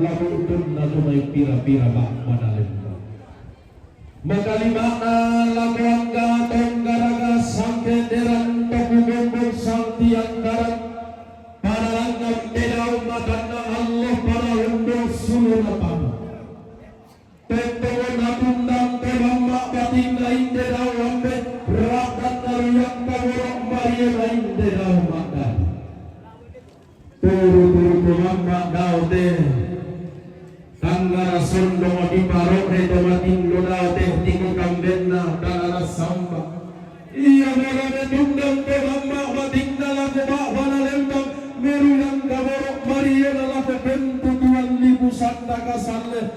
labutun na tumay pira-pira ba manalim mo. Makalima na lamuang gatong garaga sampai deran pagbubumbong sang tiang darat para langgam tedaw maganda Allah para undur sulur apam. Tentuan natundang tebamba bating lain tedaw ambe rakan naruyang kagorok maria lain tedaw makan. Turu-turu tebamba daw teh tanggara sondong di parok redomatin luna teh tiku kambena dalala samba. Iya merane tundang tebamba bating dalam kebak bana lembang meruyang kagorok maria lalaka bentu 2000 sandaka saleh.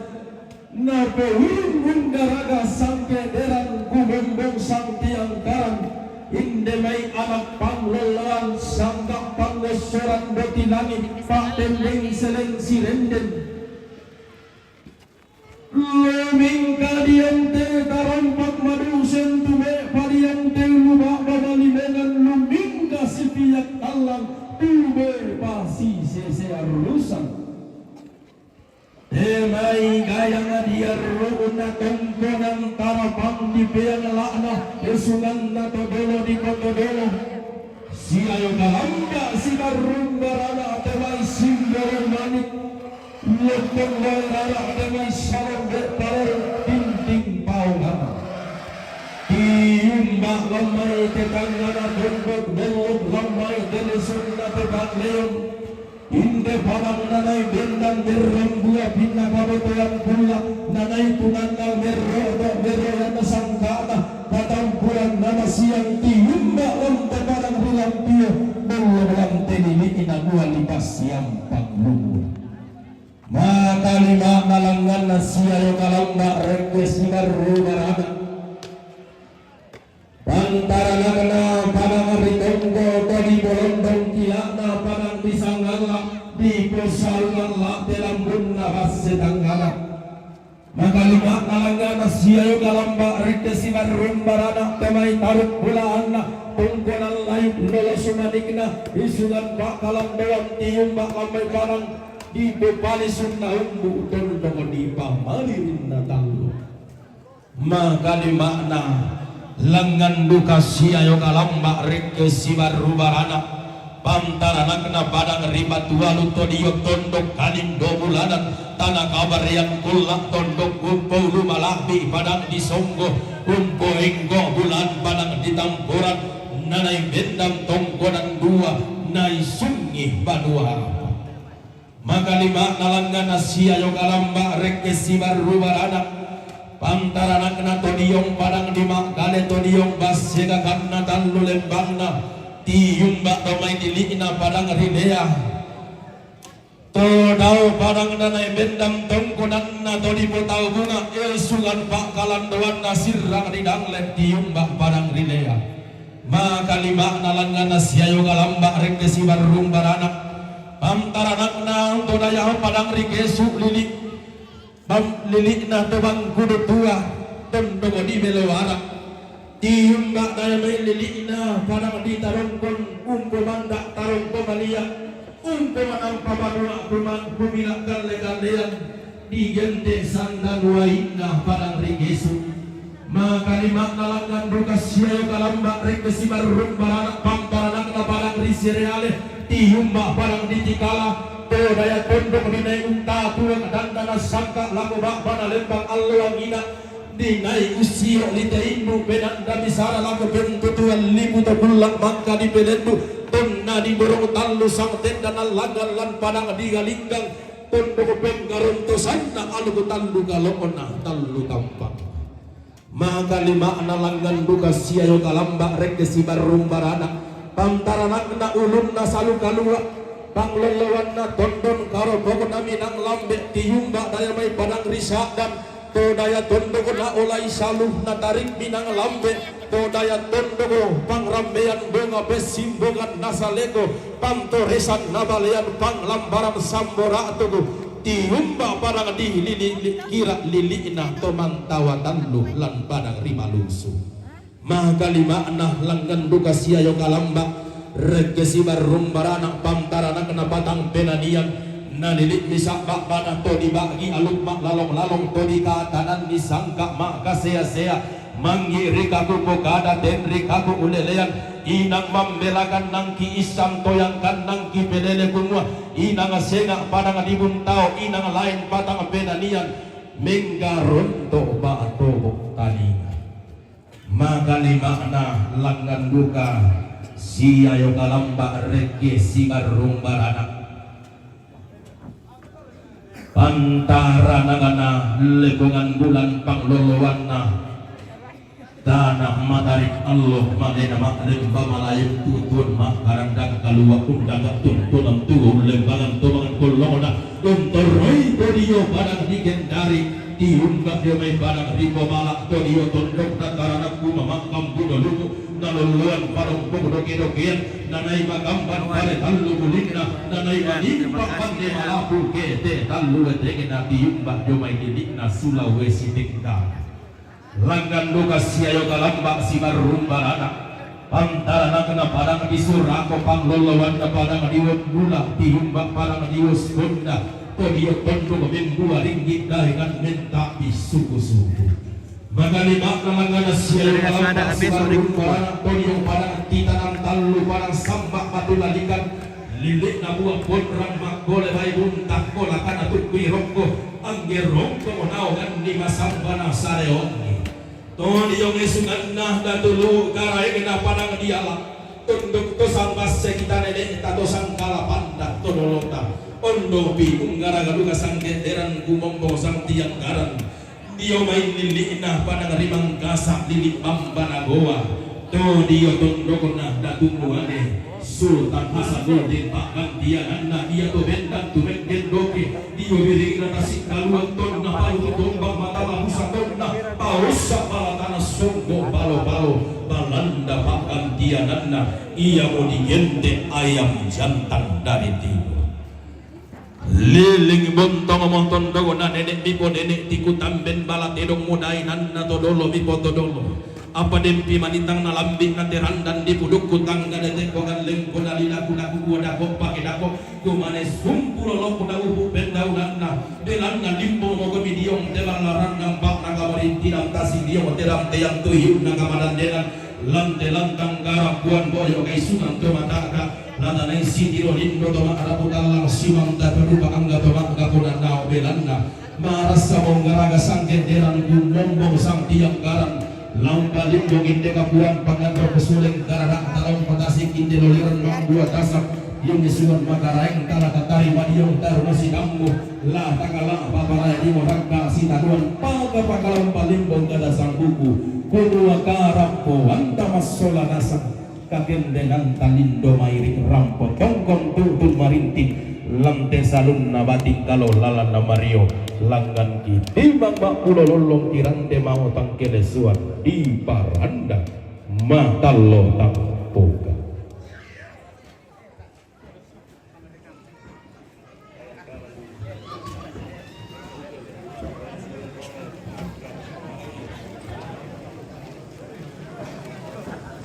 Nape hurung garaga sampai deran gumbong sang tiang karang indemai anak panglolaan sangka panglosoran boti langit pak tembeng seleng sirenden leming kadian te tarampak madu sentume padian te lubak babali dengan luming kasipiak talang tube pasi sese arusan Demai gayang dia runa tongkonan tarapang di peang lakna kesungan na todolo di kotodolo si ayo galamba si karung barana temai simbol manik lotong barana temai sarong bertarung tinting paungana tiumbak lamai tetangana dombok belok lamai telesun na tebak leon Inde parang nanay bendang merembua pinna kabotoyan pula nanay tunanggal merodo meroyan nasangkana katampuran nama siang tiumba onte parang bilang pio belang tenili inagua lipas siang panglungu maka lima nalangan nasiayo kalamba rekwes baru barada Pantara nakana parang ritonggo tadi bolondong kilakna parang bisanggala di posalala dalam bunna hasetanggala maka lima kalangana siayo kalamba rekesi barum barana temai taruk bulaanna tungkonan layuk nolo sumanikna isugan pak kalam dewan tium bak kamay parang di bepali sunna umbu tondong di pamalirin natanggo maka lima na lengan duka siayo kalamba rekesi baru barana pantarana kena padang ribat walu todiyo tondok kalim do bulanan tanah kabar yang kulak tondok umpo lumalabi padang disonggo umpo enggo bulan padang ditampuran nanai bendam tongkonan dua nai sungi badua maka lima nalangan siayo kalamba rekesi baru barana Pantara kena todiong padang dimak gale todiong basega karena talu lembangna tium bak domai dilikna padang ridea todau padang danai bendam tongkonanna todi potau bunga esungan pak kalan doan nasirang ridang lem tium bak padang ridea maka lima nalangan nasiayo galambak rekesi barung barana pantara kena todaya padang rigesu lilik bam lilikna tebang kudu tua tondong di belawara tium bak daya main lilikna padang di tarongkon umpo mandak tarong pemalia umpo manang pamanua kuman kumilak gale-galean di gente sandan wainna padang rigesu maka lima nalangan duka siayo kalambak rekesi barung baranak pamparanak na padang risereale tium bak padang di tikala daya tondong di naik unta tuang dan tanah sangka laku bak bana lembang alluang ina di naik usio lite indu benan dan disara laku bentu tuan limu terpulang maka di pelendu tonna di borong talu sang tenda nalagan lan padang di galinggang tondong penggarunto sanda alu talu galona talu tampak maka lima analangan duka siayo kalambak rekesi barung barana pantara kena ulun na salu kalua panglelawan na tondon karo pokok nami nang lambe tiumba daya may padang risak dan to daya tondon na olay saluh na tarik minang lambe to daya tondon pangrambean bunga besimbogan nasaleko pantoresan nabalean panglambaran sambora tugu tiumba parang di lili kira lili na tomantawatan luh lan padang rimalusu maka lima nah langgan duka siayo kalamba regesi barung barana pamtarana kena batang penanian nalilit bisa bakbana to dibagi aluk mak lalong to di katanan disangka mak kasea-sea manggiri kaku pokada tenri kaku ulelean inang membelakan nangki isam toyangkan nangki pelele kumua inang sengak padang dibuntau inang lain patang benanian menggaronto ba'to taninga maka makna langgan duka siayo kalamba reke sigarung baranak antara nagana legongan bulan panglolowanna tanah matarik Allah madena maklem bamalayim tutun makaranda kalua undaga tuntunan tuhum lembangan tumangan kolona untoroi todio padang digendari diunggah dia may padang ribo malak todio tondok nakarana kuma makam budo lugu naluluan parang pugdoki-dokian nanay magamban pare tallu bulikna nanay manimpak pande malapu kete tallu etengin nati yumbah dia may dilikna Sulawesi Tenggara langgan luka siayo kalamba si marumbarana pantara na kena padang disurako panglolowan na padang diwot mula tihumbak padang diwos konda todio tondo membuah ringgit dahingan menta bisuku-suku maka lima kalanggan siayo kalamba si marumbarana todio padang titanang tallu padang sambak batu lalikan lilik na buah ponrang makgole bay buntak kola kana tukui rongko angger rongko monawangan di masambana sareong Tuhan yang esungan nah datulu garai kena padang dialah tunduk to sambas sekita nenek tato sangkala pandak to dolota ondo pi unggara gaduga sang genderan gumombo sang tiang garan dio main lili nah padang rimang gasak lili bambana goa to dio tunduk nah datungu ane Sultan Hasanuddin Pakkan dia nana dia to bentang to mengendoke dio biring tasik kaluan ton na palu tombang matala busa ton na pausa palatana songgo balo-balo balanda Pakkan dia nana ia mau digente ayam jantan dari timur liling bontong ngomong tondogo na nenek bipo nenek tiku tamben balat edong mudai nana todolo bipo todolo apa dempi manitang na lambing na terandan di puduk kutang gada tekongan lengko dalila kudaku wadako pake dako kumane sumpulo lo kudaku pendaunan na delan na limbo mo komediong telang laran ng bak na kamarin tinang tasing dia mo teram teyang tuyuk na kamaran delan lante lantang garap buan boyo kay sunang tumataka lata na isitiro lindo tumakarapu talang simang taperupa angga tumakakapunan na obelan na marasa mong garaga sang genderan gumombong sang tiang garan Lampa lindo ginde kapuan pangantro kesuleng karana talong patasik inde loliran mang dua tasak yung isuan makaraeng tala katari madiyong taruna si kambo la takala paparaya di morakka si taduan paga pakalam palimbong kada sang buku kudua karappo anta masola nasa kagendengan talindo mairi rampo tongkong tutun marinting lante salun nabating kalau lalan na Mario langgan kiti bang pulo lolong kirante mau tangkelesuan di paranda matalo tampoga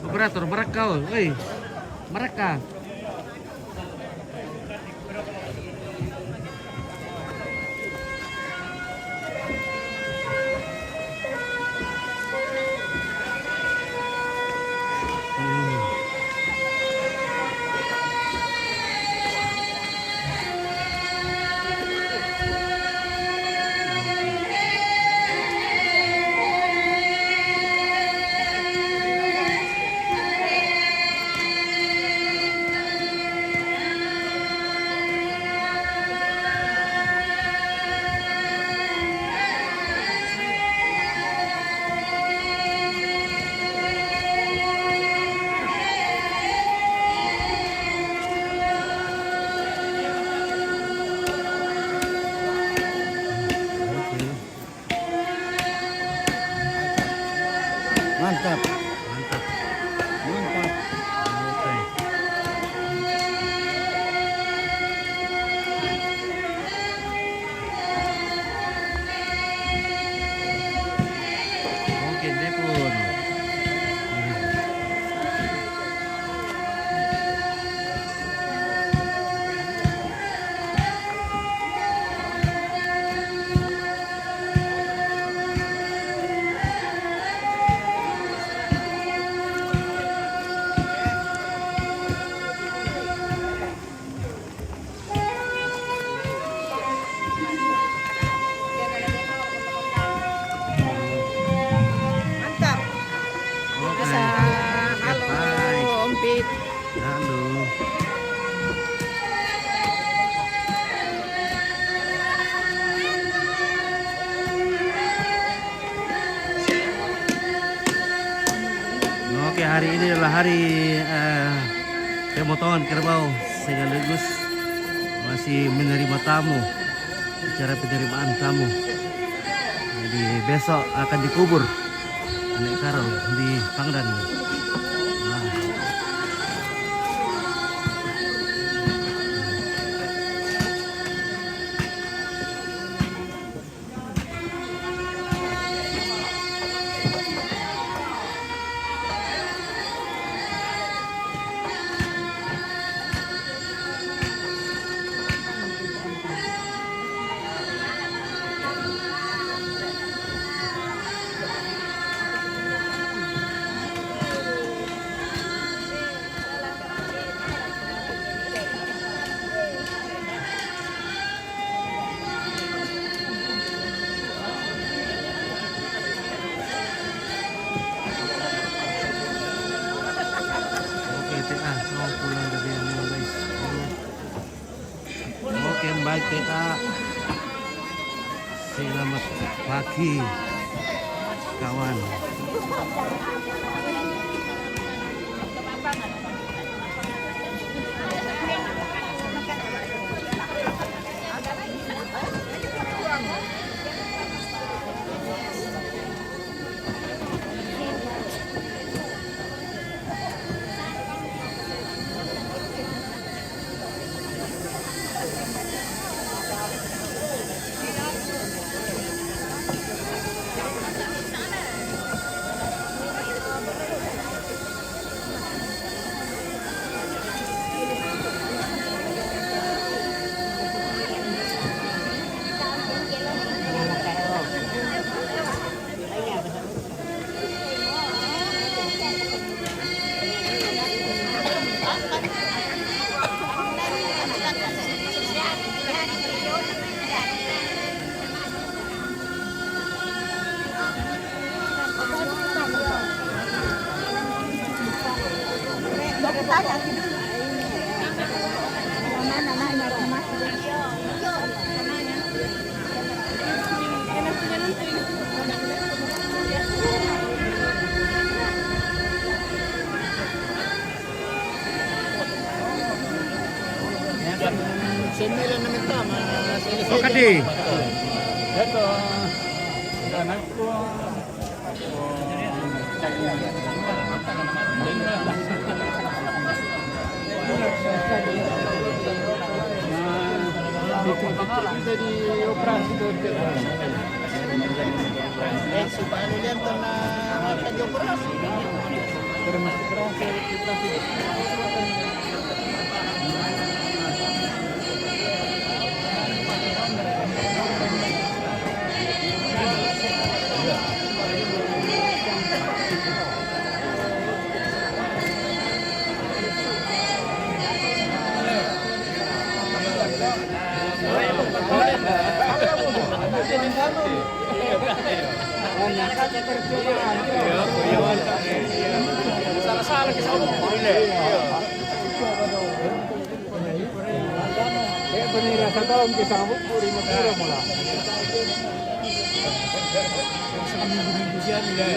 operator mereka mereka hari ini adalah hari pemotongan kerbau sekaligus masih menerima tamu, acara penerimaan tamu. Jadi besok akan dikubur Nenek Karol di Pangdan. Nah. Pulang dari mana guys? Oke, baik TK. Selamat pagi kawan. Sembilan naman tama. Oh, Kadi. Ito, anak ko. Kita di operasi dokter. Si paano yan ito na tag-operasi? Pero mas operasi. Salah-salah ke sana boleh. Kayak penira sa taon ke sana puri magpura mo lang. Sa minggu-minggu siya nila.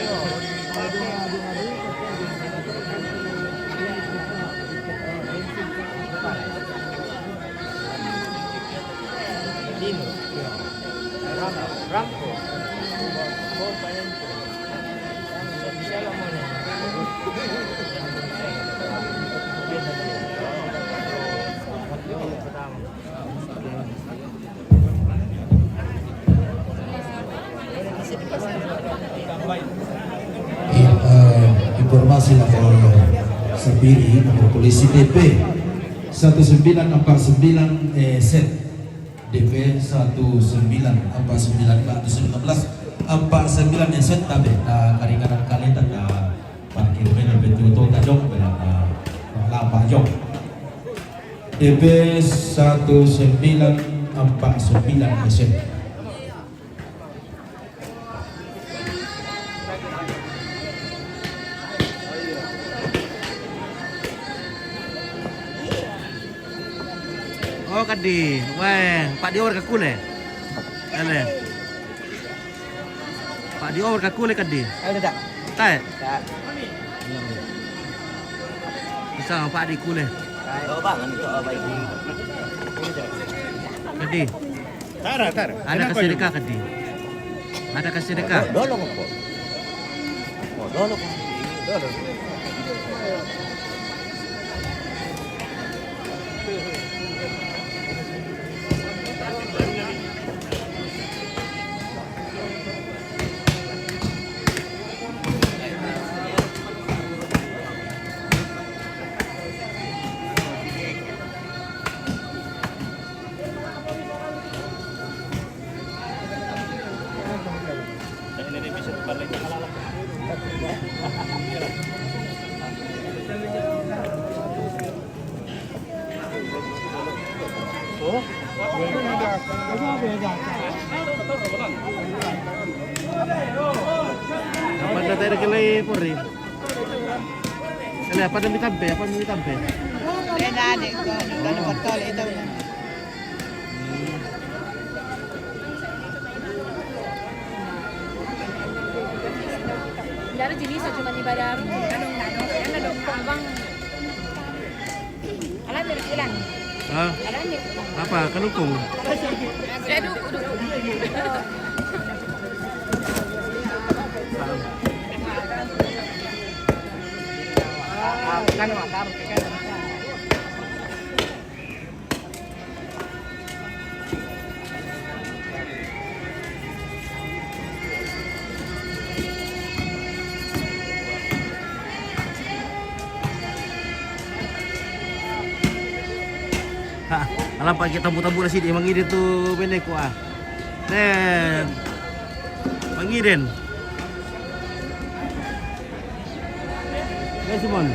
Rampo. Informasi lapor Sabiri nomor polisi DP 1949 set DP 1949 set tabe karingan kalitan parkir benar betul tajong benar lapa jong DP 1949 set. Oh, Kadi. Wah, Pak Dior ke kule. Ale. Pak Dior ke kule Kadi. Ada tak? Tai. Tak. Bisa Pak di kule. Oh bang, itu baik. Kedi. Tara. Ada kesedekah kedi. Ada kesedekah. Dolo po. Oh, dolo po. Dolo. Kapan na tayo kilay puri? Kaya apa dami tampe? Apa dami tampe? Dali ko, ano betul itu. Tidak ada jenis cuma ibadah yang ada pembang. Alam berjalan. Ah, Alam apa? Kalukong. Aduh. Kan makar kan. Alam pa kita tabu-tabu na sini mangidin tu benek ko ah. Then mangidin. Ya Simon.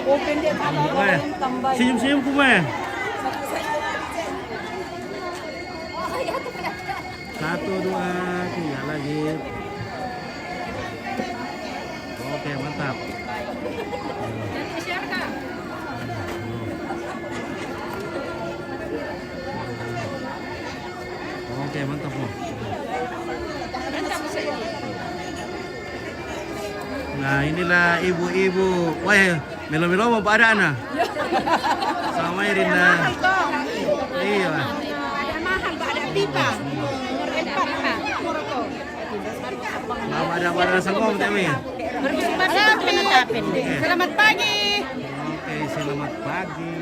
Open dia kalau Weh, tambah. senyum-senyum ku meh. Satu, dua, tiga lagi. Oke, mantap. Oke, mantap loh. Nah, inilah ibu-ibu. Wah, melo-melo mau pada ana. Sama Irina. Iya. Ada mahal, ada pipa. Berempat, Mau ada sangom tapi. Selamat pagi. Oke, selamat pagi.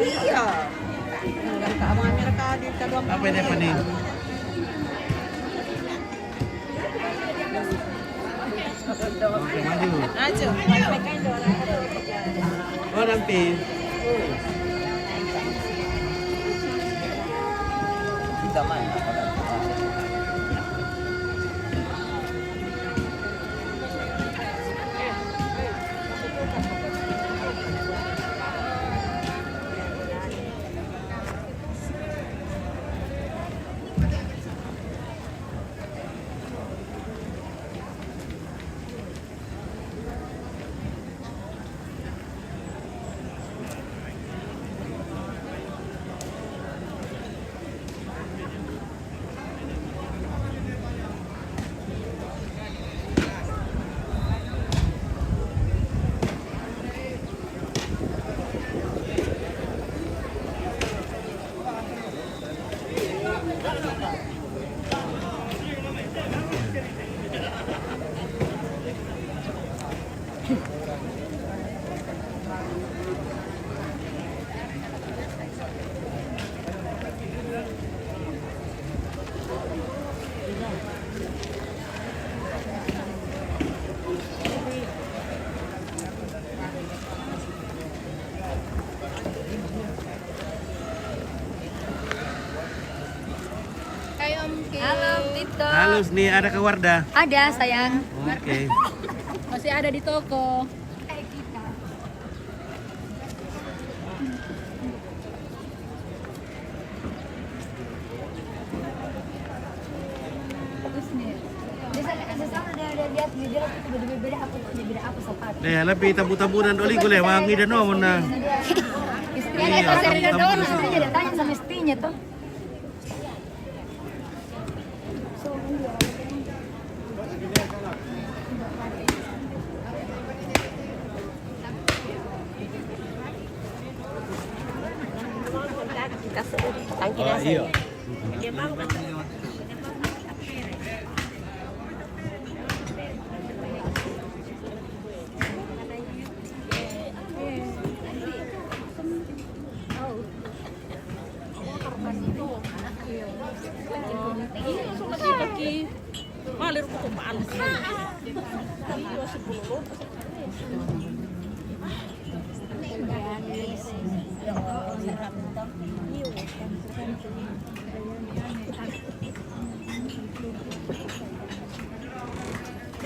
Iya. Apa ini apa nih? Oke, maju. Ayo. Oh, nanti. Zaman. Tito. Halus nih, ada ke Wardah? Ada sayang. Oke. Masih ada di toko. Nih, lebih tabu-tabunan oli gue wangi dan nomor nah. Istrinya itu sering doang, istrinya dia tanya sama istrinya tuh. Oh, iya.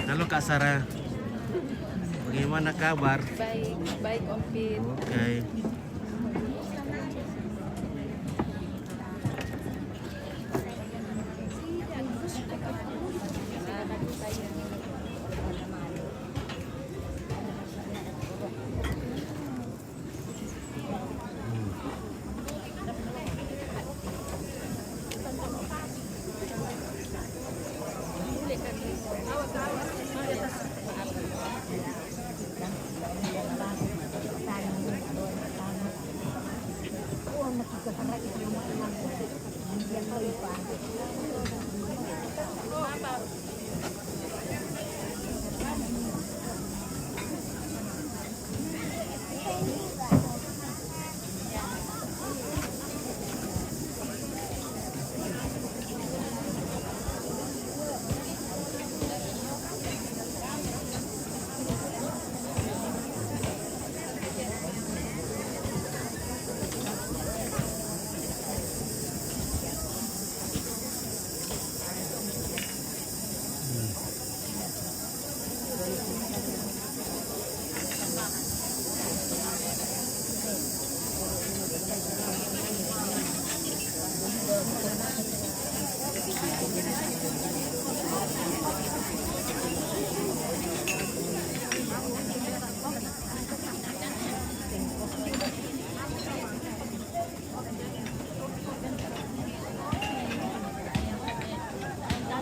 Halo Kak Sarah, bagaimana kabar? Baik, baik Om Pin. Oke.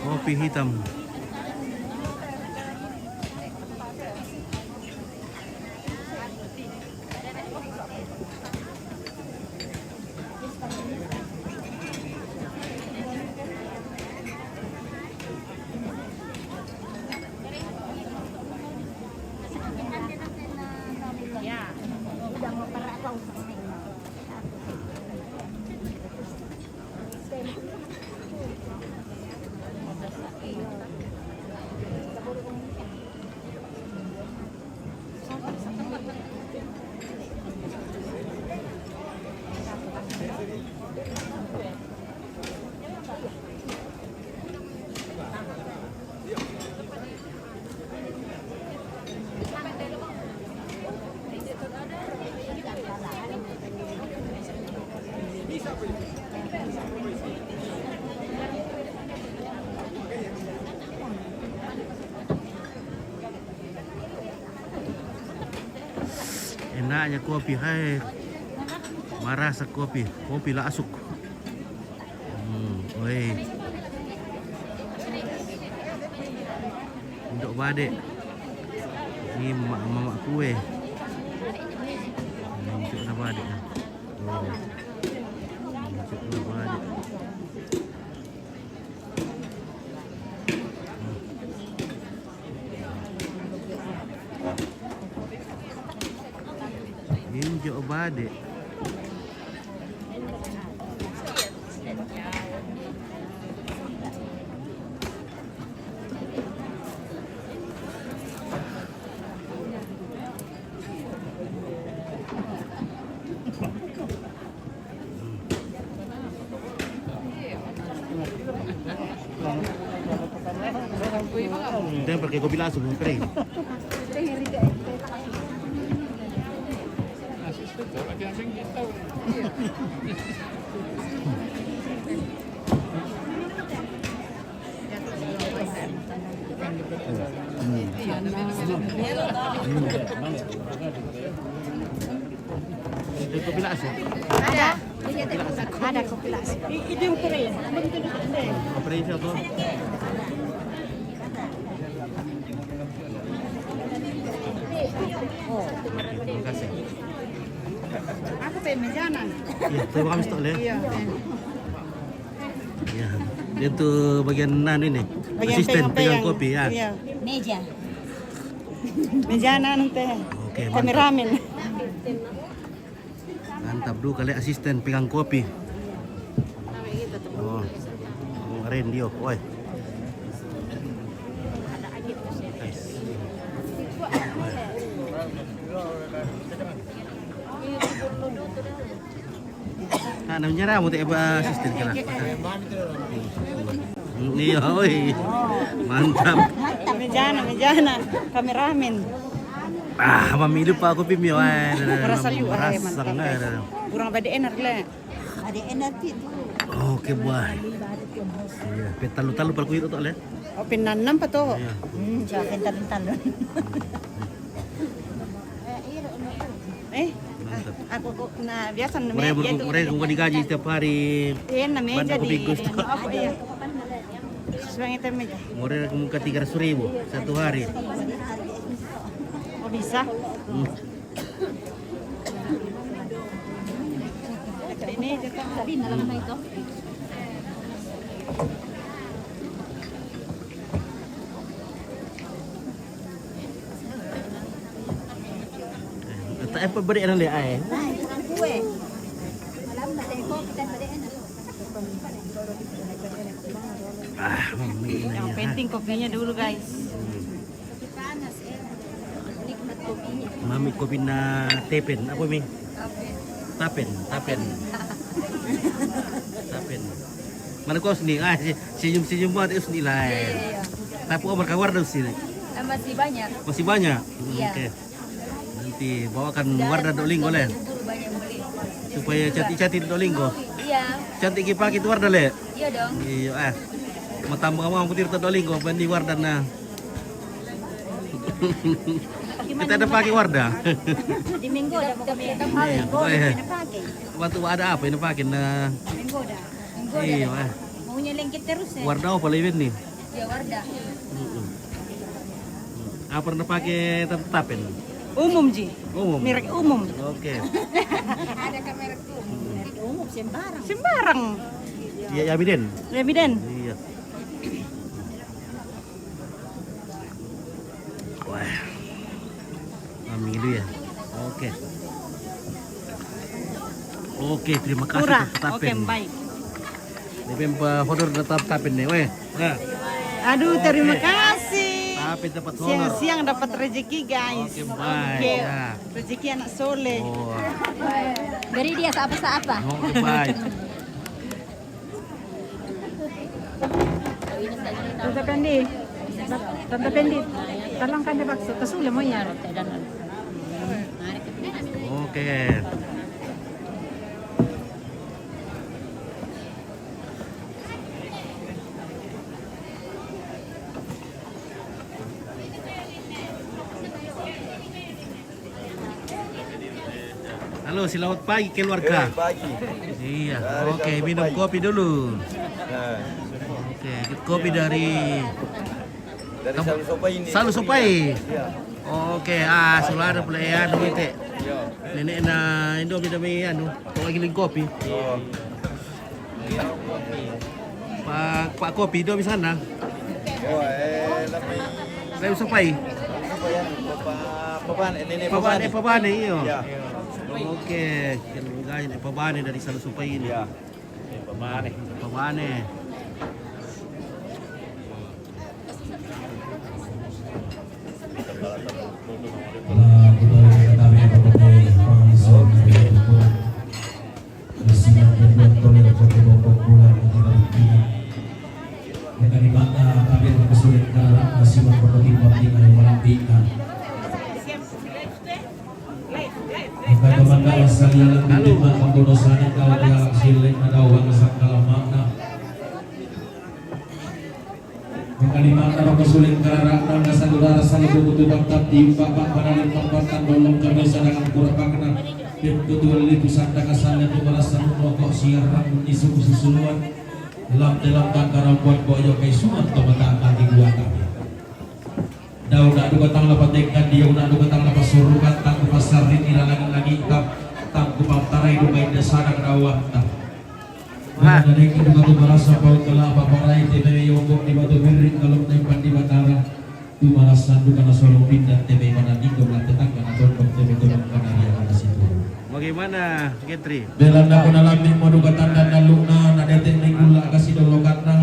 Kopi hitam. Enaknya kopi, hai. Marah sa kopi lah asuk. Woi. Untuk badek. Ini mama kue. Untuk na badek. Oh. Untuk na badek. Injok badek. Dia pakai kopi langsung kering. Itu kopi langsung. Ada. Ada kopi las. Itu yung Korea. Kopi satu. Terima kasih. Aku pengen menjana. Ya, terima kasih Tok Le. Iya. Ya, dia tuh bagian ini. Bagian Asisten pegang pegang-pegang. kopi ya. Iya. Meja. Menjana nanti. Oke, Kami mantap. ramen. Mantap dulu kali asisten pegang kopi. Oh, keren dia, woi. Nah, namanya ramu teh asisten kira. Iya, woi. Mantap. Menjana. Kami ramen. Ah, mami lupa kopi mio. Rasa yuk, Rasa mantap. nggak. Kurang pada enak lah. Ada energi tu. Oke, buah. Iya, petalu-talu palku itu Tok Le. O pinanam pa to. Iya. Siya kental-kental. Mantap. Aku na biasa na Mereka bukan digaji setiap hari. Yan na meja Banda di. kopi gusto. Apa ya? Sesuai itu meja. Mereka muka 300.000 satu hari. Oh bisa? Ini juga. Sabi na lang naman ito. Tak apa beri orang le ai. Ang kue. Alam na tayo ko. Kita pa din. Ah, mami Yang nanya. penting kopinya dulu guys. Panas eh. Nikmat kopinya. Mami kopi na tepen. Apa mi? Tapen. Mana kau sini? Ah, senyum-senyum buat itu sini lah. Tapi Omar kawar dah sini. Masih banyak. Masih banyak. Iya. Oke. Nanti bawakan Wardah Dolingo le. Dulu banyak beli. Supaya cantik-cantik Dolingo. Iya. Cantik kipaki itu Wardah le. Iya dong. Iya ah. Matambang kamu putir to Dolingo bandi Wardah na. Kita ada pakai Wardah. Di Minggo dah kami. Iya, pokoknya. Waktu ada apa ini pakai na? Minggo dah. Iya ah. Maunya lengket terus ya. Wardah apa lewin nih? Ya Wardah. Apa pernah pakai tapen? Umum ji. Umum. Merek umum. Oke. Ada kamera tuh. Umum sembarang. Sembarang. Iya, ya Biden. Ya Biden. Iya. Wah. Mami itu ya. Oke. Oke, terima kasih Murah. untuk tapen. Oke, baik. Ini honor tetap tapen nih, weh. Nah, Aduh, terima kasih. tapen dapat honor. Siang-siang dapat rezeki guys. Oke, baik. Oke. Ya. Rezeki anak soleh. Oh, Dari dia apa-apa. oke baik. Tante Pendi, Tante Pendi, tolong kan dia bakso, kasuli mo yan. Oke. Halo, selamat pagi keluarga. Pagi. Iya, oke, minum kopi dulu. Nah, Oke, kopi dari dari Salu Sopai ini. Salu Sopai. Iya. Oke, sudah ada pelayan itu. Nenek na Indomie dami anu, kok giling kopi. Oh. Pak kopi do di sana. Oh, tapi Salu Sopai. apa ya? Nenek Pabane iyo. Iya. Oke, guys, pabane dari Salu Sopai ini. Iya. Pabane. Dengan di mana kami berkesulitan masih memperoleh lawas kalian bintang pengkodosan kau dialak silik nadawang sakala makna Mengkalima karena suling karena nangga saudara saling butuh baktat di bapak panalin pembatan dolong kami sadang kurang pakna dan ketua lipu sanda kasalnya tu merasa rokok siarang isu susuluan lam dalam tangkara buat boyo kai suman to mata di gua kami daun nak duga tang lapat dekan dia nak duga tang lapat surukan tang pasar ini lagi tang kupaptarai duga indah sadang dawah tang Wah. Dari kita batu merasa bau kelapa parai tebe yobok di batu birik kalau tempat di batara tu merasa duka nasolong pindah tebe mana diko belah tetangga na tondok tebe tolong kana dia kana situ. Bagaimana, Getri? Belanda kuna lambi modu katanda naluna na detek ni gula kasih dolokatna.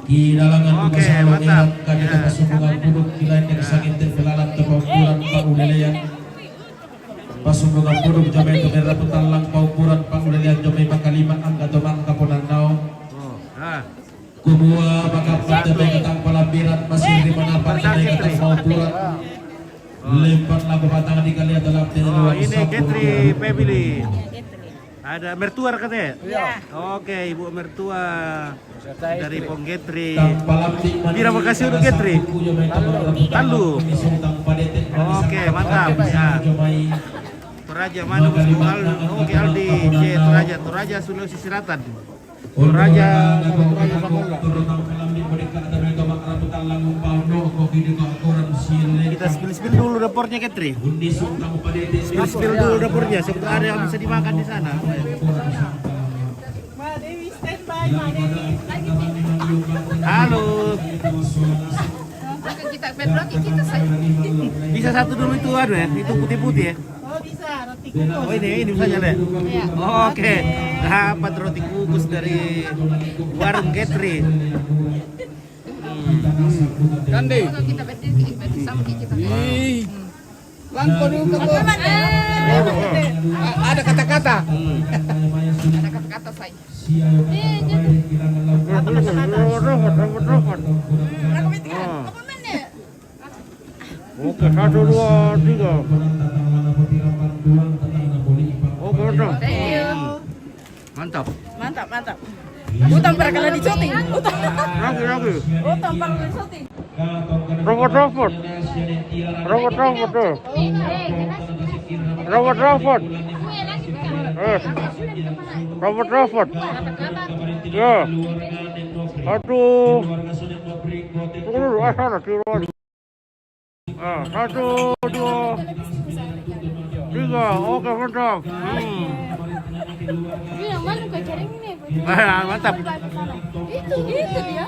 Di dalangan duka selalu erat kadeta pasubungan puduk kilain yang sakit tebelalan tepaukuran pauleleyan. Pasumbukan puduk jamai itu merah putalang paukuran pauleleyan jamai makalima angka tomang kaponan nao. Kumua makapat tebe ketang palabiran masih di mana pandai ketang paukuran. Lempar lagu patangan di kali dalam Oh, ini Getri Family. Ada mertua katanya? Iya. Oke, Ibu mertua dari Pong Getri. Terima kasih untuk Getri. Tandu. Oke, mantap. Ya. Toraja Manu Oke, Aldi C Toraja Sulawesi Selatan. Toraja kita spill dulu dapurnya Getri. Spill dulu dapurnya sebetulnya ada yang bisa dimakan di sana. Halo. Kita berarti kita saja. Bisa satu dulu itu ada ya, itu putih-putih ya. Oh bisa, roti kukus. Oh ini misalnya deh. Oke, dapat roti kukus dari warung Getri. Kandi. Kita berarti sama kita. Langko dulu kamu. Ada kata-kata. Ada kata-kata saya. Oke, 1, 2, 3. Oke, udah. Thank you. Mantap. Mantap. Utang perkala di syuting. Lagi. Utang perkala di syuting. Robot tuh. Robot. Ya. Aduh. Tunggu dulu, sana tiruan. 1, 2, 3. Oke, mantap. Yang mana kau cari ini? Mantap. Itu dia.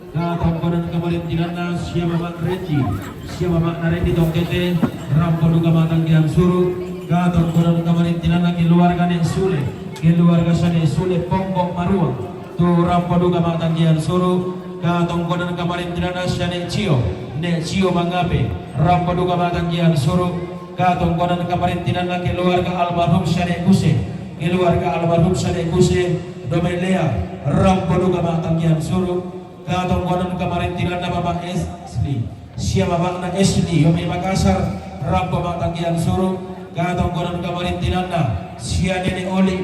Kapan kemarin tinana siapa mak Rendi tongkete rampo duga matang kian suruh kapan kemarin tinana keluarga nek sule keluarga sane sule pongkok maruang tu rampo duga matang kian suruh kapan kemarin tinana sane cio mangape rampo duga matang kian suruh kapan kemarin tinana keluarga almarhum sane kuse keluarga almarhum sane kuse domelea rampo duga matang kian suruh Katong konon kemarin tilanda Bapak Esli siapa makna Esli Yomi Makassar Rampo Matakian Suruh Katong konon kemarin tilanda sia Nenek Oli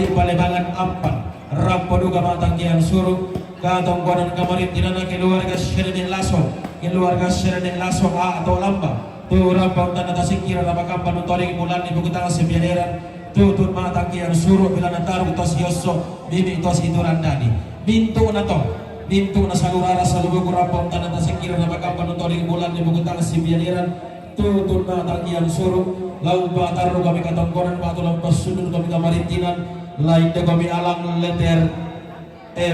Palebangan Ampan Rampo Duga Matakian Suruh Katong konon kemarin tilanda keluarga Serenek Laso A atau Lamba tu Rampo Tanda Tasikira Lama Kampan Utoring Mulan di Buku Tangan Sebiaderan tutut Matakian Suruh bila nataruh tos Yoso Bibi tos Iturandani Bintu na salurara salubu kurapong tanah tasikira na makapan utoring bulan di buku tanah simbianiran tutun na takian suruh lau bataru kami katongkonan patulang pasunun kami kamarintinan lain de kami alang leter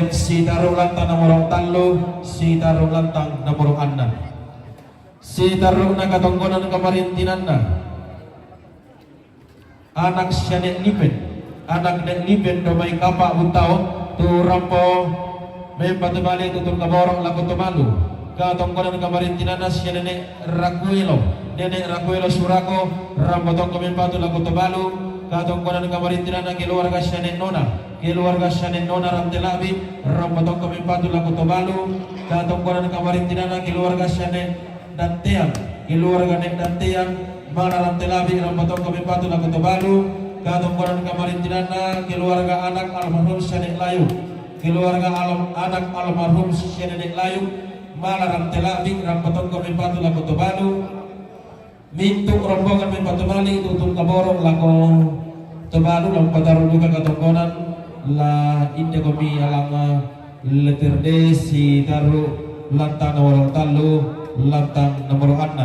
si taruh lantang namorong talo si taruh lantang namorong anda si taruh na katongkonan kamarintinan na anak sianek lipen domay kapa utao tu rampo membatu balik tutur kaborong lagu malu katongkonan kamarin tinana si nenek Rakuelo surako rampo tong membatu lagu balu katongkonan kamarin tinana keluarga sianek nona ramtelabi rampo tong membatu lagu balu katongkonan kamarin tinana keluarga sianek dan teang keluarga nek dantian manaram telabi rampatong kami patu lagu Tobalu katong koran kamarintinana keluarga anak almarhum Syanek Layu keluarga anak almarhum Syanek Layu manaram telabi rampatong kami patu lagu Tobalu mintu rombongan kami patu mali tutung kaborong lagu Tobalu lampataru juga katong koran la inde kami alanga leterde si taru lantang nomor talu lantang nomor 6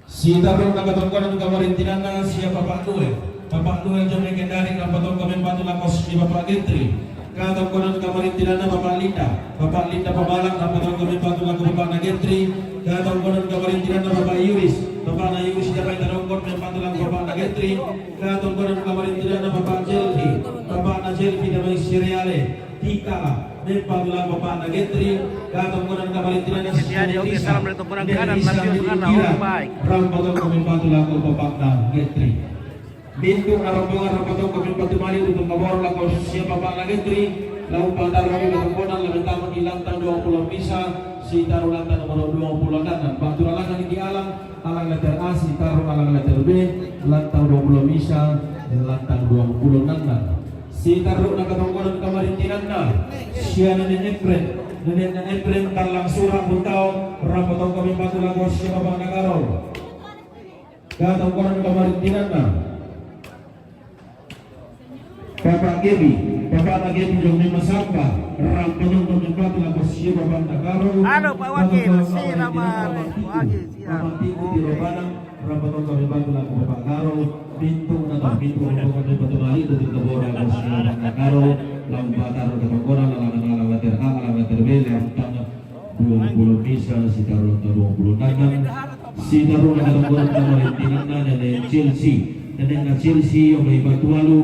si taru nagatongkonan kamarintinana siya Bapak Noel jom legendari napatong kami patu lakos si Bapak Gentry katongkonan kamarintinana Bapak Linda pamalang napatong kami patu lakos Bapak Gentry katongkonan kamarintinana Bapak Yuris Bapak na Yuris siya kay tarongkon kami patu lakos Bapak Gentry katongkonan kamarintinana Bapak Jelfi na may Siriale Tika Nepagula Bapak na Gentry katongkonan kamarintinana Oke, salam dari tumpuran kanan, lanjut kanan, baik. Rampatong kami patu lakos Bapak na Gentry Bintu na rombongan rampatong kami patu mali untuk kabor lakos siya Bapak na Gentry lau pandar kami ketongkonan lebih taman di lantang 20 misa si taruh lantang nomor 20 kanan batu alangan di alang letter A si taruh alang letter B lantang 20 misa lantang 20 kanan si taruh na ketongkonan kamarintinana siya nenek Efren talang surang buntao rampatong kami patu lakos siya Bapak na Karol ketongkonan kamarintinana Bapak Gebi jom lima sampah rampatong kami patu lakos siya Bapak na Karol Halo Pak Wakil, siapa Wakil siap. di Robanang rampatong kami patu lakos Bapak Karol pintu rombongan kami patu mali tutup kebora lakos siya Bapak na Karol lampatar ketongkonan alang letter A alang letter B lantang 20 misa si taruh 20 nangan si taruh na ketongkonan kamarintinana nenek Chelsea yang may batu lalu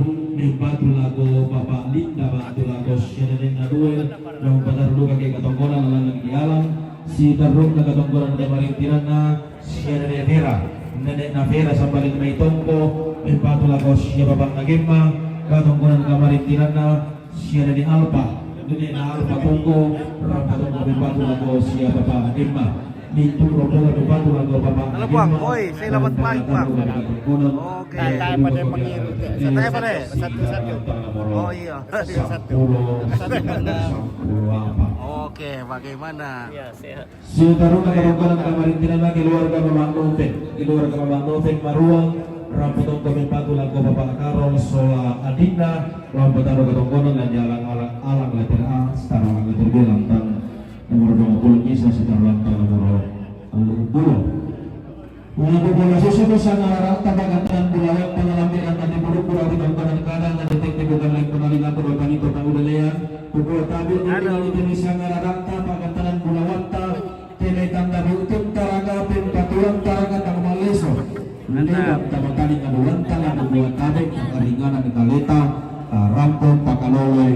batu lagu Bapak Linda batu lagu Syanek Naduel yang pataru kaki ketongkonan alang lagi alang si taruh na ketongkonan kamarintinana Syanek Nenek Navera sambalin may tongko batu lagu siya Bapak Nagemma ketongkonan kamarintinana Syanek Alpa Nenek na Alpa tongko rampatong batu lagu siya Bapak Nagemma Mintu rombongan batu lagu Bapak Halo Bang, oi, selamat pagi Bang. Oke. Tanya pada mengiru. Saya pada Satu-satu. Oh iya. Satu. Oke, bagaimana? Ya, sehat. Si taruh na ketongkonan kamarintinana keluarga Bapak Novek Maruang rampatong kami patu lagu Bapak Karol Sola Adinda rampatong ketongkonan dan jalan alang letter A setara alang letter B lantang nomor 20 misa setara lantang nomor 20 Untuk bola susu sana rata bagatan bulawat pengalambiran nanti pura di bangkanan kadang nanti teknik bukan lagi penali lapor bagi kota udalean pukul tabir di Indonesia rata bagatan bulawat tele tanda hukum taraga pin patuan taraga tang maleso lewat tamatali ngaduan tangan buat tabek karingan di kaleta rampung pakalole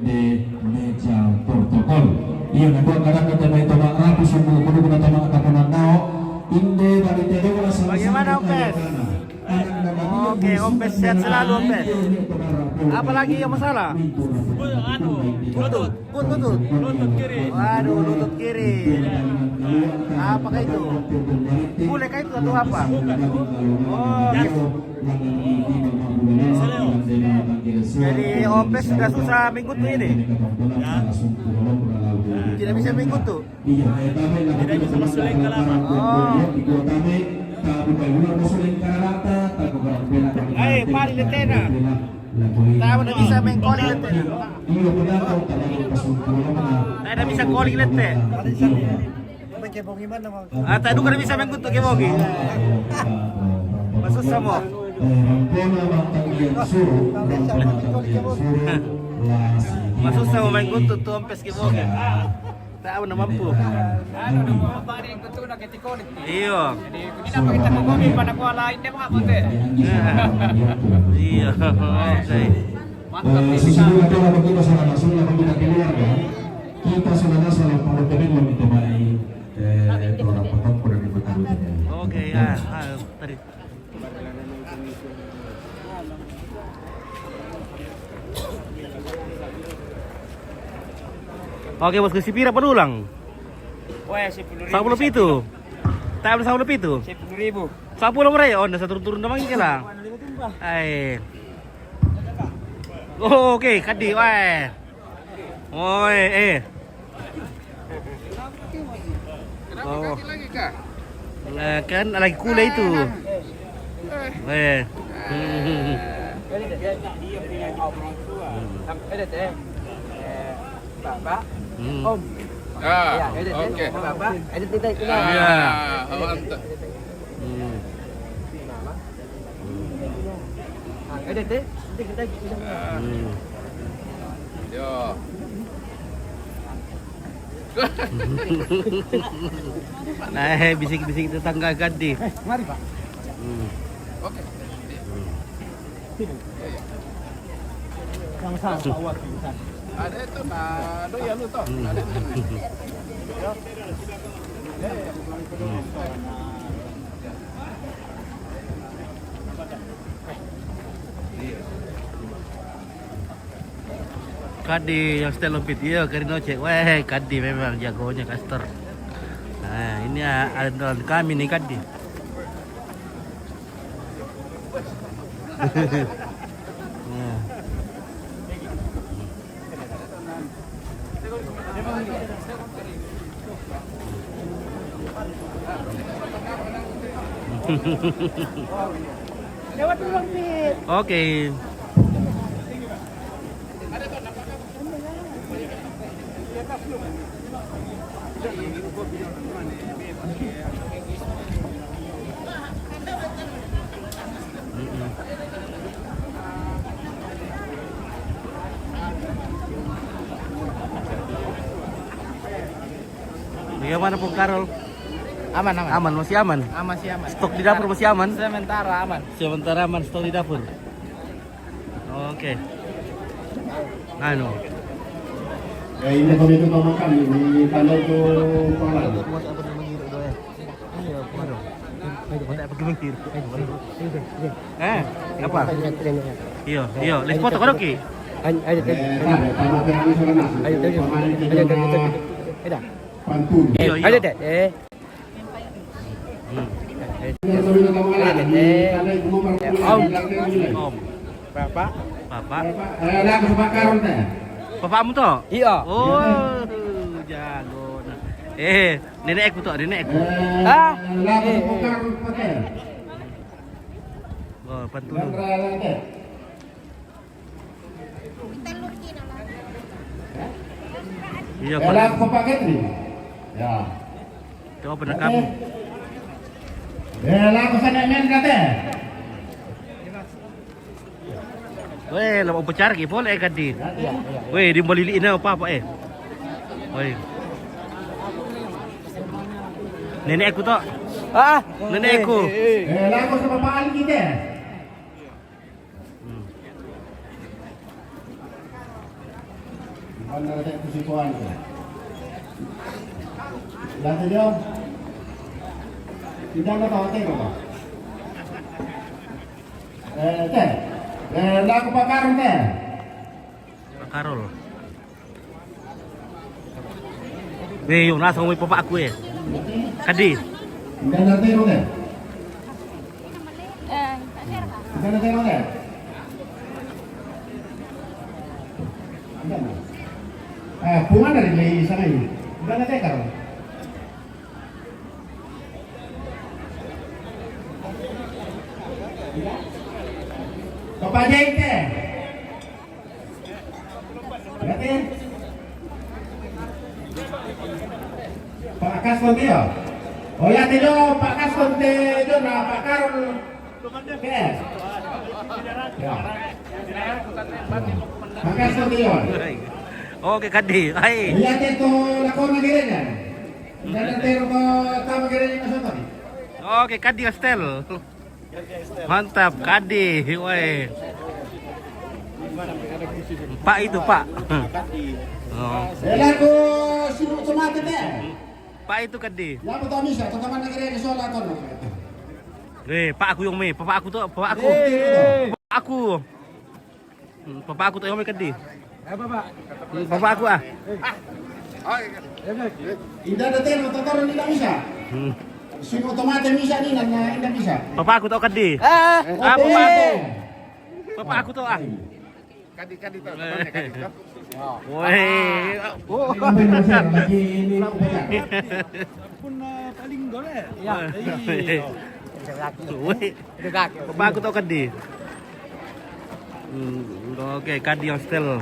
de meja protokol iya ngaduan kadang kata may tama rapi sumbu kudu kuna tama kapunan nao inde dari tedo sama Bagaimana Ompes? Oke, Ompes sehat selalu Ompes. Apalagi yang masalah? Lutut kiri. Waduh, lutut kiri. Apakah itu? Bolehkah itu atau apa? Oh, jadi Ompes sudah susah minggu tuh ini? Tidak bisa minggu tuh? Tidak bisa masuk ke lama. Pari letena. Tahu udah bisa main calling lete. Tidak bisa calling lete. Ah, tadi udah bisa main kutu kebogi. Masuk sama. Masuk sama main kutu tuh Ompes kebogi. Tahu na mampu. Ano na mga yang kutu na ketikolit. Iya. Jadi kita pakita mo kami pada ko lain na mga konti. Iya. Oke. Sesungguhnya kalau kita salah masuk dalam kita keluarga, kita sudah salah kalau kami mau minta baik orang potong pada di kota Oke ya. Tadi. Oke bosku, si Pira penulang. Wah, 10.000. 10 itu. Tak ada 10 itu. 10.000. 10 mereka on dah turun dah mangi lah. Ai. Oh, okey, kadi weh. Oi, Oh. Lah kan lagi kule itu. Weh. Bapak. Om. Ya, oke. Bapak, edit kita. Ya. Mantap. Edit deh. Nanti kita Yo. Nah, bisik-bisik tetangga Kadi. Mari, Pak. Oke. Yang sama Pak Wati. Ada itu nah, do ya lu toh. Ada. Kadi yang style video Karino cek, weh Kadi memang jagonya caster. Nah ini ada kami nih Kadi. Lewat dulu, Pit. Oke. Bagaimana Pung Karol? Aman. Aman, masih aman. Masih aman. Stok di dapur masih aman. Sementara aman. Sementara aman stok di dapur. Oke. Anu. Ya ini kami itu makan di tanda itu pengalaman. Buat apa dia mengiru doa? Iya, waduh. Tidak pergi mikir. Apa? Iya. Let's foto kan oke? Ayo, Pantun. Iya. Dek. Om. Bapak. Bapak. Ada kebakaran teh. Bapakmu toh? Iya. Oh, jago. Nah. Nenekku toh, nenekku. Lah kebakaran teh. Oh, pantun. Teh. Iya, Lah kepaket nih. Ya. coba benar kamu. Lah kesana men kate. Weh, lo mau bicara ki boleh kan di. Weh, di meliliin apa Weh. Nenekku toh. Nenekku. Lah kok sama Pak Ali kita. Mana ada kusipuan tu. Lah tu dia. Tidak ada tahu tengok. Teh. Lah kebakaran teh. Karol. Weh, yung nasa may papa aku Kadi. Tidak ada tengok teh. Tidak ada tengok teh. Bunga dari beli sana ini. Tidak ada tekar. Bapak Jeng teh. Berarti Pak Kaston dia. Oh ya tidak Pak Kaston teh itu nah Pak Karol. Ya. Pak Kaston dia. Oke, Kadi. Hai. Lihat itu lakon negerinya. Dan tero ko tama gerenya na soto. Oke, Kadi Kastel. Mantap, Kadi. Weh. Pak itu, Pak. Oh. Lagu sibuk semate deh. Pak itu Kadi. Ya betul bisa, teman negerinya soal lakon. Pak aku yang papa aku tuh, papa aku. Papa aku. Papa aku tuh yang Kadi. Bapak. Papa aku ah. Oh, Tidak ada teno, totoran tidak bisa. Swing otomatis bisa nih, tidak bisa. Bapak aku tahu kadi. Bapak Bapak aku tahu ah. Kadi tuh. Temannya kadi tuh. Woi. Lagi ini. Paling golek. Woi. Bapak aku tahu kadi. Oke, kadi yang setel.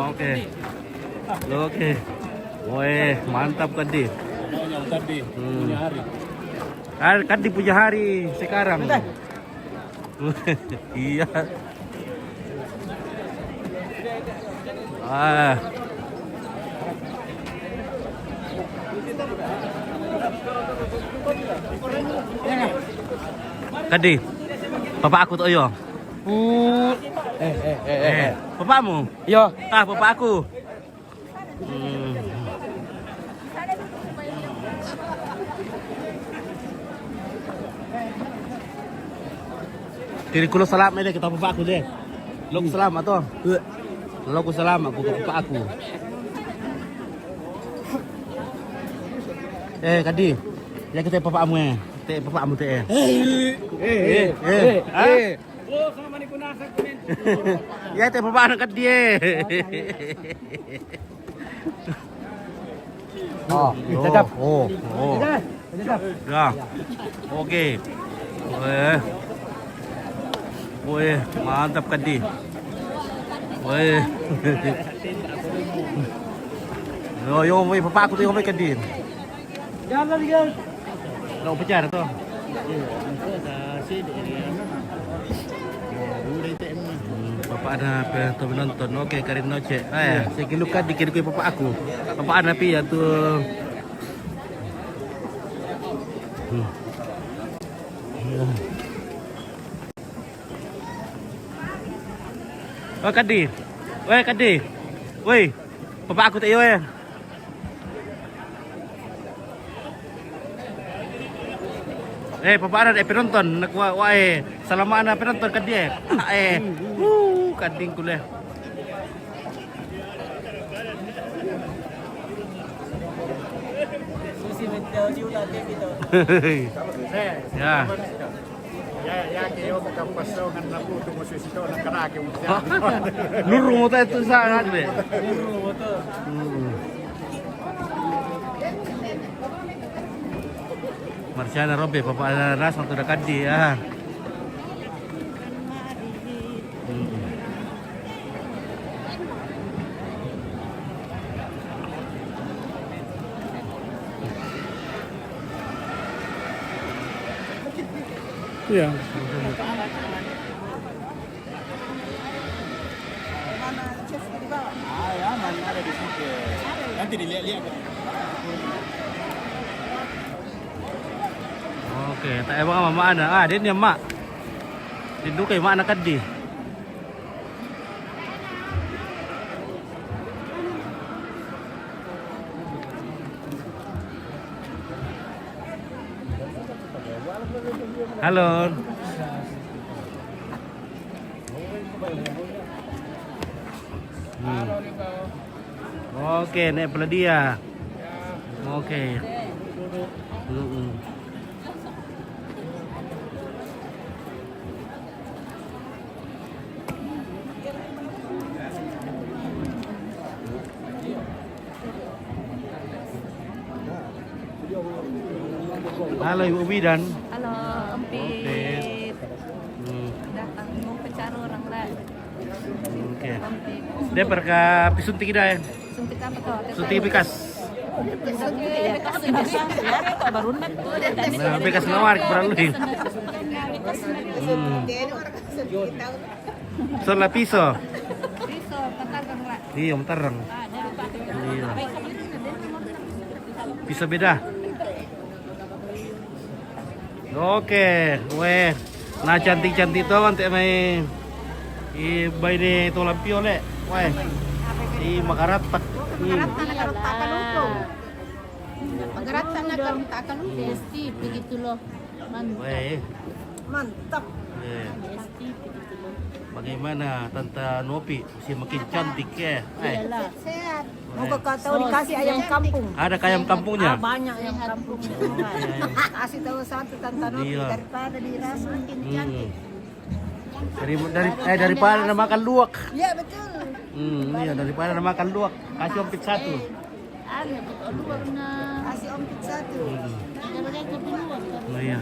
Oke. Oke. Woi, mantap kadi. Kadi punya hari sekarang. Iya. Kadi, bapak aku tuh yo. Bapakmu? Yo. Bapak aku. Kiri kulo salam deh kita bapak aku deh. Lo ku salam atau? Lo ku salam aku ke bapak aku. Kadi, ya kita bapakmu ya. Bapakmu teh. Oh, sama ni kunasa kunin. Ya teh bapak anak dia. Tetap. Ya. Oke. Woi, mantap kadi. Woi. Yo, woi bapak aku tuh woi kadi. Jangan lihat. Lo bicara tuh. Bapak ada penonton. Oke, Karin Noce. Saya kilukan dikit ke bapak aku. Bapak ada pi ya tuh. Oh kadi, kadi, woi, bapak aku tayo ya. Bapak ada penonton, nakwa, salaman na penonton kadi kading kuleh. Ya. Ya kayo magkapasokan na po tumusisito ng karake mo siya. Luru mo tayo ito sa akin. Luru mo to. Marciana Robbe, Papa Ananas, satu dekat dia. Iya. Ada di situ. Nanti dilihat-lihat. Oke, tak emang mama ada. Dia ni mak. Dia kay mak nak kadi. Halo. Oke, naik pula dia. Oke. Halo Ibu Bidan. Halo, Empit. Datang mau pencari orang lah. Oke. Dia perka pisuntik dah ya. Suntik apa tuh? Suntik bekas. Barunat tuh. Nah, bekas nawar kurang lebih. Soal piso. Piso, katakan lah. Iya, mentereng. Iya. Piso beda. Oke, weh. Nah cantik-cantik tuh nanti main. Ibai ni tulang pio le. Weh. Makaratak. Magaratan na karutakan upo. Magaratan na karutakan upo. Besti begitu loh. Weh. Mantap. Bagaimana Tante Nopi? Masih makin cantik ya. Sehat. Mau tahu dikasih ayam kampung. Ada ayam kampungnya? Banyak ayam kampung. Kasih tahu satu Tante Nopi Iya. daripada dirasa makin cantik. Daripada makan luwak. Iya betul. Iya daripada makan luwak. Kasih ompit satu. Ada betul luar na. Kasih ompit satu. Oh, iya.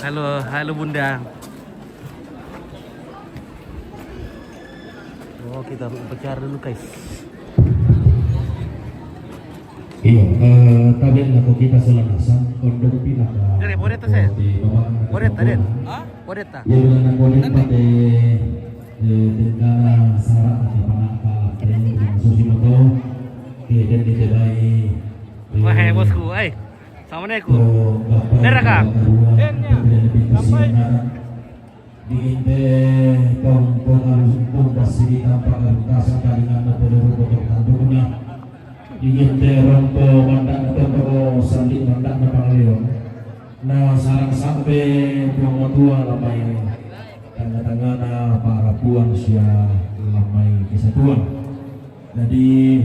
Oh. Halo Bunda. Oh, kita bicara dulu guys. Iya, tadi aku kita selanasan kondom pindah. Dari Boreta saya. Boreta den. Boreta. Ya dengan boleh pada tentara syarat atau panaka dengan Susimoto dan ditebai. Wah, bosku, Assalamualaikum. Neraka. Diinte tongkong harus pungkas sini tanpa kertas dengan peluru kotor tanduknya. Diinte rompo mandak toko sandi mandak Napoleon. Nah sarang sampai tuang tua lamai tengah-tengah para puan sia lamai kesatuan. Jadi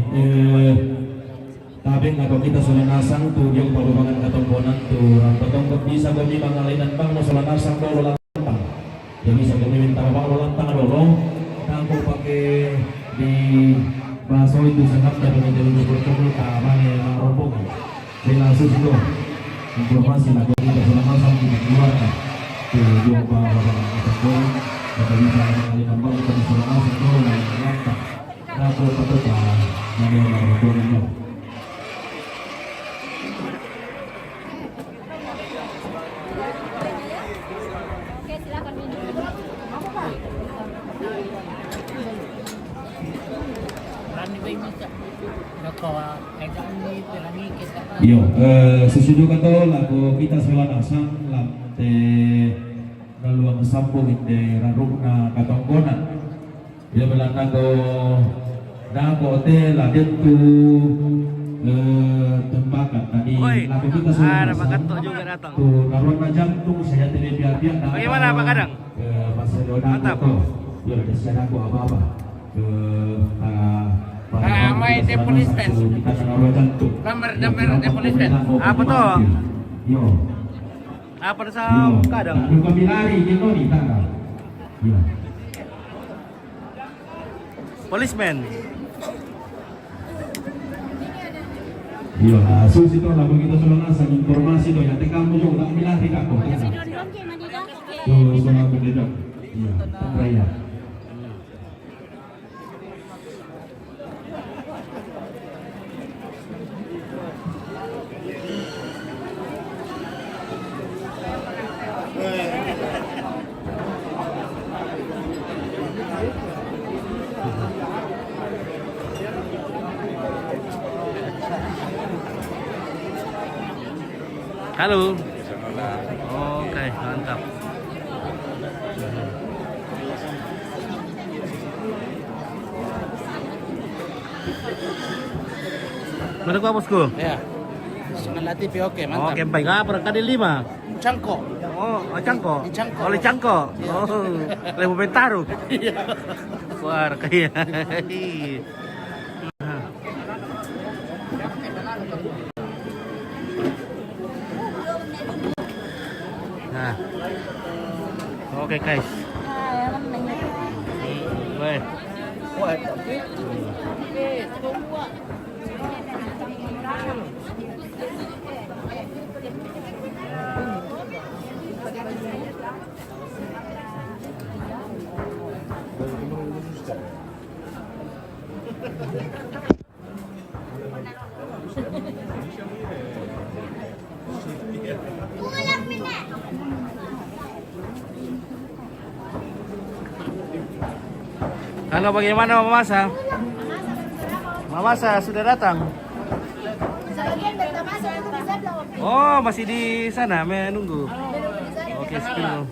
tapi kalau kita sudah nasang tuh yang parubangan katombonan tuh potong bisa kami bangalinan bang mau sudah nasang dulu lantang. Jadi bisa kami minta bapak lantang dulu. Aku pakai di bakso itu sangat dari menjadi berkumpul keamanan yang rombong. Langsung itu informasi lagi kita sudah nasang di luar. Tuh yang parubangan katombonan kita bisa bangalinan bang kita sudah nasang dulu lantang. Aku patut yang rombongan. Yo, sesudah kata lagu kita selanasang lante naluang sampung inde rarukna katongkonan. Bila belakang ko nako te ladet tu tembakan tadi lagu kita selanasang. Tu narukna jantung saya tidak biar-biar. Bagaimana Pak Kadang? Mantap. Yo, desanya aku apa-apa. Ramai depolismen. Nomor depolismen. Apa tuh? Yo. Apa sa Kadang? Kami lari gitu nih tangga. Yo. Policeman. Iya, asus itu lagu kita selesai informasi tuh yang kamu juga tak bilang tidak kok. Tuh, semua benda. Iya, raya. Halo. Oke, mantap. Mana gua bosku? Ya. Semangat TV oke, mantap. Oke, baik. Apa kali 5? Cangko. Oh, cangko. Cangko. Oleh cangko. Oh, lebu bentaru. Wah, kayak. Nah. Oke, guys. Weh. Halo, bagaimana Mama Masa? Mama Masa sudah datang? Oh, masih di sana menunggu. Oke, spill.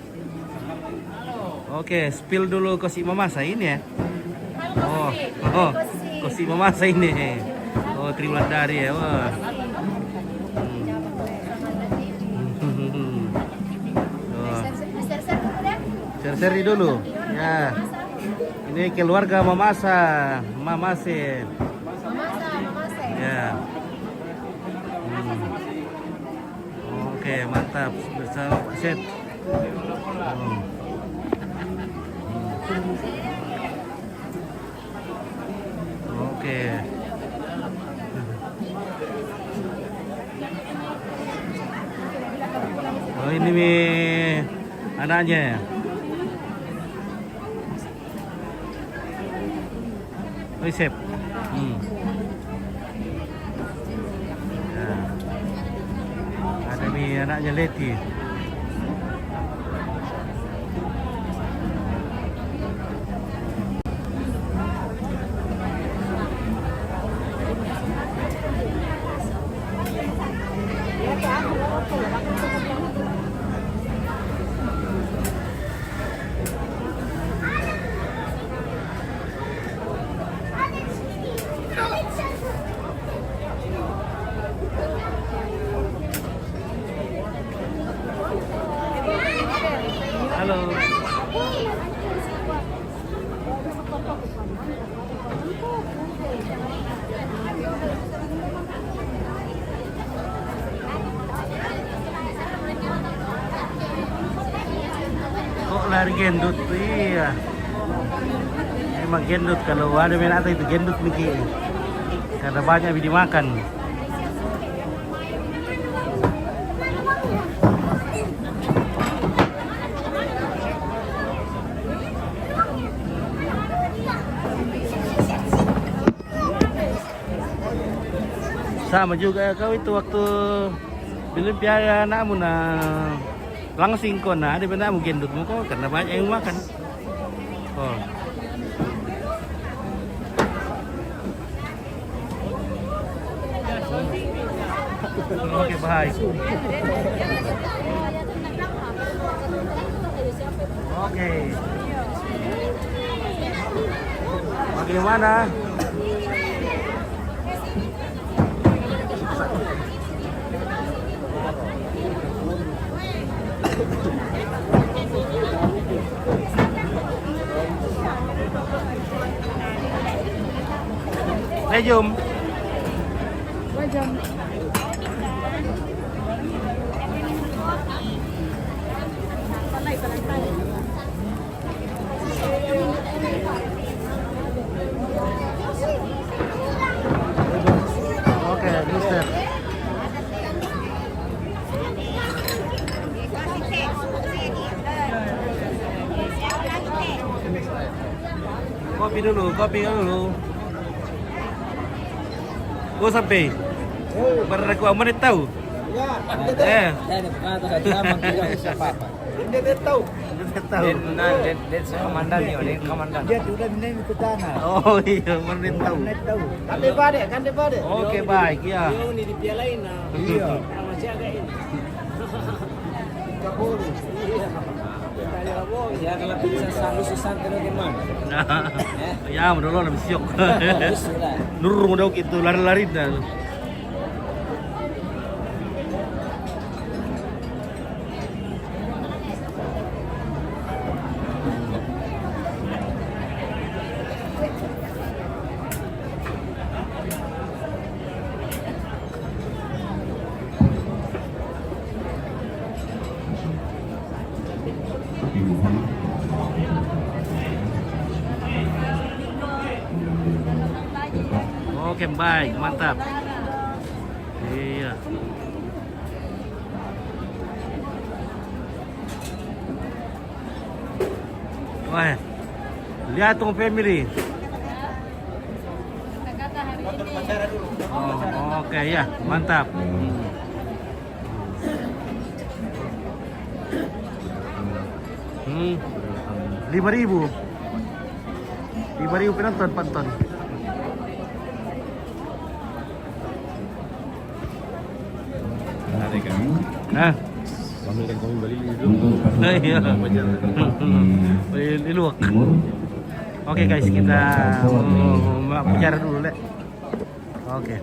Oke, spill dulu ke si Mama Masa ini ya. Oh, Kosi mamasa ini. Oh, triwulan dari ya. Wah. Seri dulu. Ya. Ini keluarga mamasa, mamase. Ya. Oke, mantap. Bersama set. Oke. Oh, ini anaknya ya. Oh, Chef. Ya. Ada anaknya Leti. Halo. Kok lari gendut tuh, iya. Emang gendut, kalau ada binatang itu gendut nih, karena banyak dimakan. Sama juga kau itu waktu belum piara anakmu langsing kau ada anakmu gendutmu kok karena banyak yang makan. Oh. Oke, baik. Oke. Bagaimana? Jom. Oke, Mister. Kopi dulu. Oh, sampai. Berlaku menit tahu. Ya. Dia tahu. Dia komandan nih, dia komandan. Dia sudah minta ke tanah. Oh iya, menit tahu. Kan dia pada. Oke, baik ya. Ini dipialain nah. Iya. Masih agak ini. Kabur. Iya. Ya kalau bisa selalu susah terus gimana? Ya, menurut lebih siok. Nurung udah gitu lari-lari dah. Oke, baik, mantap. Iya. Wah, lihat tuh family. Oh, oke ya, mantap. 5.000 penonton. Ada kami. Nah, Pamerkan kami balik dulu. iya. Majalah tempat di Beli luak. timur. Oke guys, kita mau bicara dulu, Le. Oke.